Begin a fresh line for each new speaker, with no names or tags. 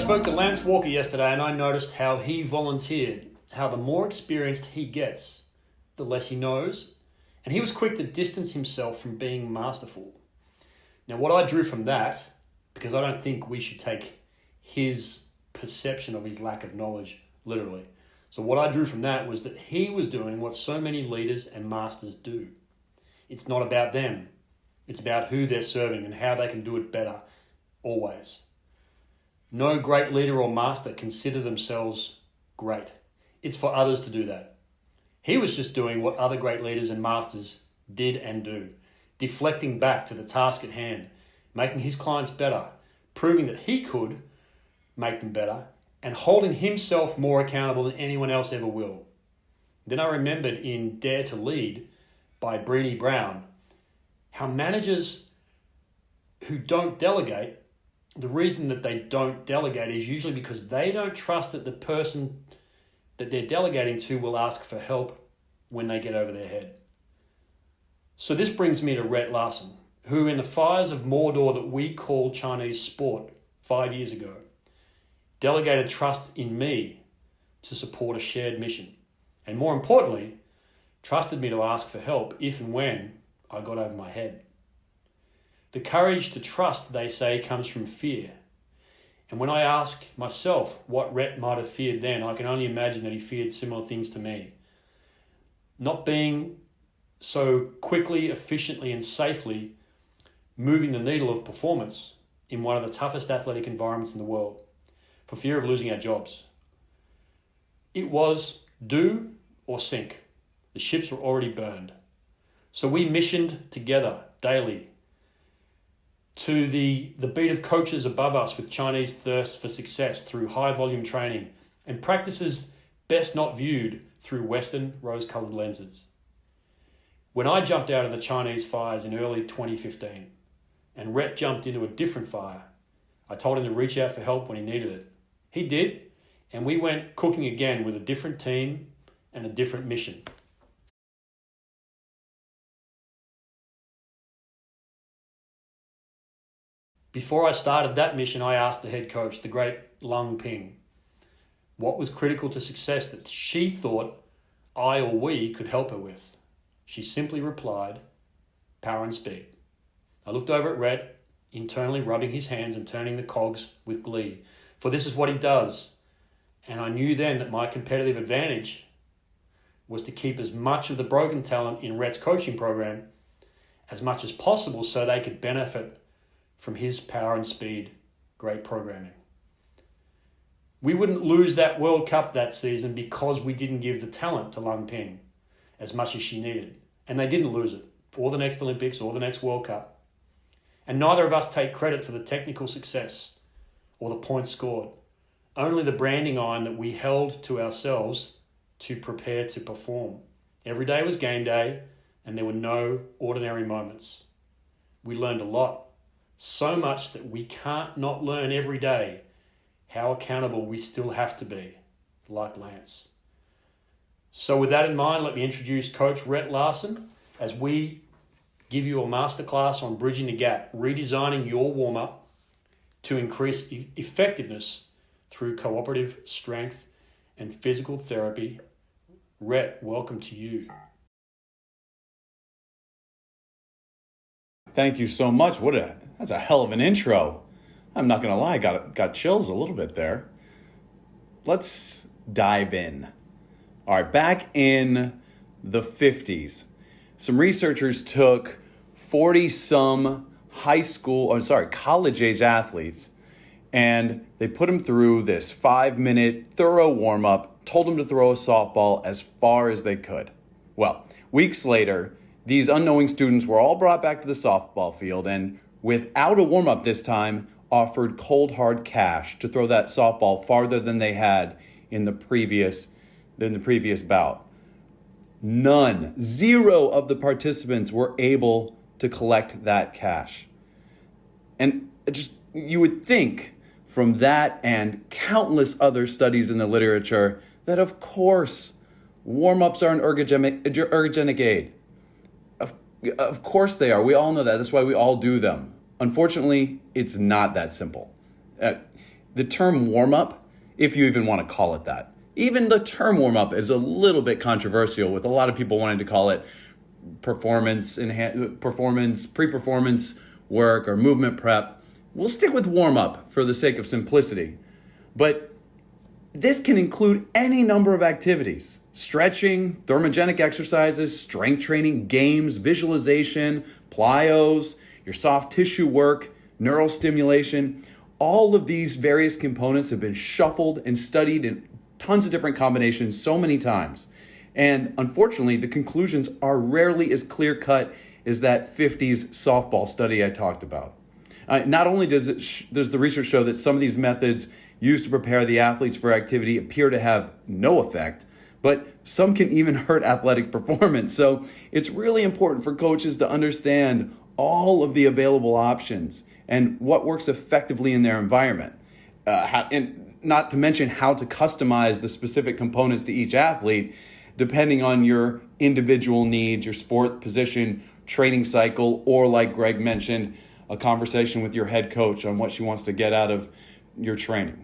spoke to Lance Walker yesterday and I noticed how he volunteered, how the more experienced he gets, the less he knows, and he was quick to distance himself from being masterful. Now, what I drew from that, because I don't think we should take his perception of his lack of knowledge literally. So what I drew from that was that he was doing what so many leaders and masters do. It's not about them. It's about who they're serving and how they can do it better, always. No great leader or master consider themselves great. It's for others to do that. He was just doing what other great leaders and masters did and do, deflecting back to the task at hand, making his clients better, proving that he could make them better, and holding himself more accountable than anyone else ever will. Then I remembered in Dare to Lead by Brené Brown, how managers who don't delegate, the reason that they don't delegate is usually because they don't trust that the person that they're delegating to will ask for help when they get over their head. So this brings me to Rett Larson, who in the fires of Mordor that we call Chinese sport 5 years ago, delegated trust in me to support a shared mission. And more importantly, trusted me to ask for help if and when I got over my head. The courage to trust, they say, comes from fear. And when I ask myself what Rett might have feared then, I can only imagine that he feared similar things to me. Not being so quickly, efficiently, and safely moving the needle of performance in one of the toughest athletic environments in the world, for fear of losing our jobs. It was do or sink. The ships were already burned. So we missioned together daily to the beat of coaches above us with Chinese thirst for success through high volume training and practices best not viewed through Western rose-colored lenses. When I jumped out of the Chinese fires in early 2015 and Rett jumped into a different fire, I told him to reach out for help when he needed it. He did, and we went cooking again with a different team and a different mission. Before I started that mission, I asked the head coach, the great Lung Ping, what was critical to success that she thought I or we could help her with. She simply replied, power and speed. I looked over at Rett, internally rubbing his hands and turning the cogs with glee, for this is what he does. And I knew then that my competitive advantage was to keep as much of the broken talent in Rett's coaching program as much as possible so they could benefit from his power and speed, great programming. We wouldn't lose that World Cup that season because we didn't give the talent to Lung Ping as much as she needed. And they didn't lose it, or the next Olympics, or the next World Cup. And neither of us take credit for the technical success or the points scored. Only the branding iron that we held to ourselves to prepare to perform. Every day was game day, and there were no ordinary moments. We learned a lot. So much that we can't not learn every day how accountable we still have to be, like Lance. So with that in mind, let me introduce Coach Rett Larson as we give you a masterclass on bridging the gap, redesigning your warm-up to increase effectiveness through cooperative strength and physical therapy. Rett, welcome to you.
Thank you so much. That's a hell of an intro. I'm not gonna lie, got chills a little bit there. Let's dive in. All right, back in the 50s, some researchers took 40-some college-age athletes, and they put them through this 5-minute thorough warm-up, told them to throw a softball as far as they could. Well, weeks later, these unknowing students were all brought back to the softball field and, without a warm-up this time, offered cold hard cash to throw that softball farther than they had in the previous bout. Zero of the participants were able to collect that cash. And you would think from that and countless other studies in the literature that, of course, warm-ups are an ergogenic aid. Of course they are. We all know that. That's why we all do them. Unfortunately, it's not that simple. the term warm-up, if you even want to call it that, even the term warm-up is a little bit controversial, with a lot of people wanting to call it pre-performance work or movement prep. We'll stick with warm-up for the sake of simplicity. But this can include any number of activities: stretching, thermogenic exercises, strength training, games, visualization, plyos, your soft tissue work, neural stimulation. All of these various components have been shuffled and studied in tons of different combinations so many times. And unfortunately, the conclusions are rarely as clear-cut as that 50s softball study I talked about. Not only does the research show that some of these methods used to prepare the athletes for activity appear to have no effect, but some can even hurt athletic performance. So it's really important for coaches to understand all of the available options and what works effectively in their environment. And not to mention how to customize the specific components to each athlete, depending on your individual needs, your sport position, training cycle, or like Greg mentioned, a conversation with your head coach on what she wants to get out of your training.